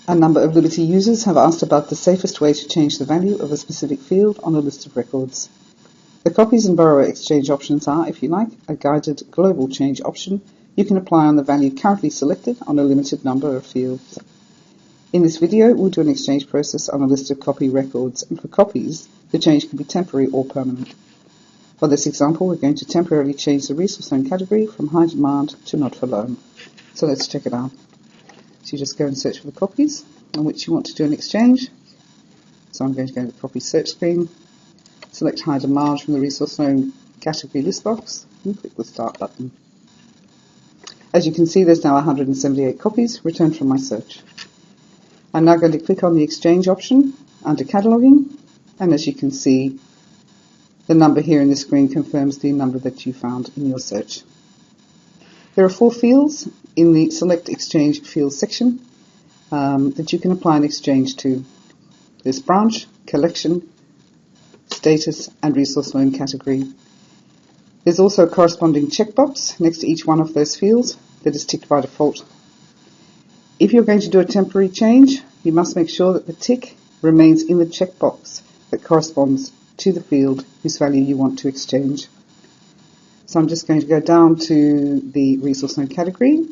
A number of Liberty users have asked about the safest way to change the value of a specific field on a list of records. The copies and borrower exchange options are, if you like, a guided global change option you can apply on the value currently selected on a limited number of fields. In this video, we'll do an exchange process on a list of copy records, and for copies, the change can be temporary or permanent. For this example, we're going to temporarily change the resource loan category from high demand to not for loan. So let's check it out. So you just go and search for the copies on which you want to do an exchange. So I'm going to go to the copy search screen, select high demand from the resource loan category list box, and click the start button. As you can see, there's now 178 copies returned from my search. I'm now going to click on the exchange option under cataloging, and as you can see, the number here in the screen confirms the number that you found in your search. There are 4 fields in the Select Exchange Fields section that you can apply an exchange to. There's branch, collection, status, and resource loan category. There's also a corresponding checkbox next to each one of those fields that is ticked by default. If you're going to do a temporary change, you must make sure that the tick remains in the checkbox that corresponds to the field whose value you want to exchange. So I'm just going to go down to the resource loan category,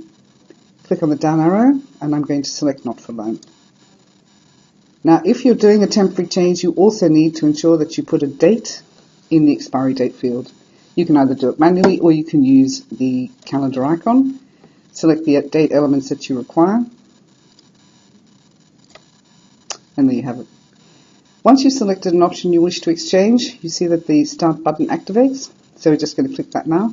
click on the down arrow, and I'm going to select not for loan. Now, if you're doing a temporary change, you also need to ensure that you put a date in the expiry date field. You can either do it manually or you can use the calendar icon. Select the date elements that you require, and there you have it. Once you've selected an option you wish to exchange, you see that the Start button activates, so we're just going to click that now.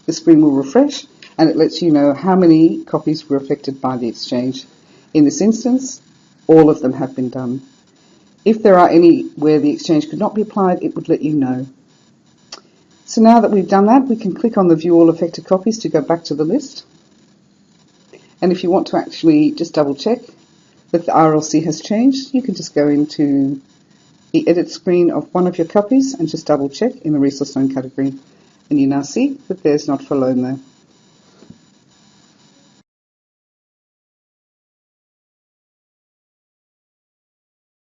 The screen will refresh, and it lets you know how many copies were affected by the exchange. In this instance, all of them have been done. If there are any where the exchange could not be applied, it would let you know. So now that we've done that, we can click on the View All Affected Copies to go back to the list. And if you want to actually just double check that the RLC has changed, you can just go into the edit screen of one of your copies and just double check in the resource loan category. And you now see that there's not for loan there.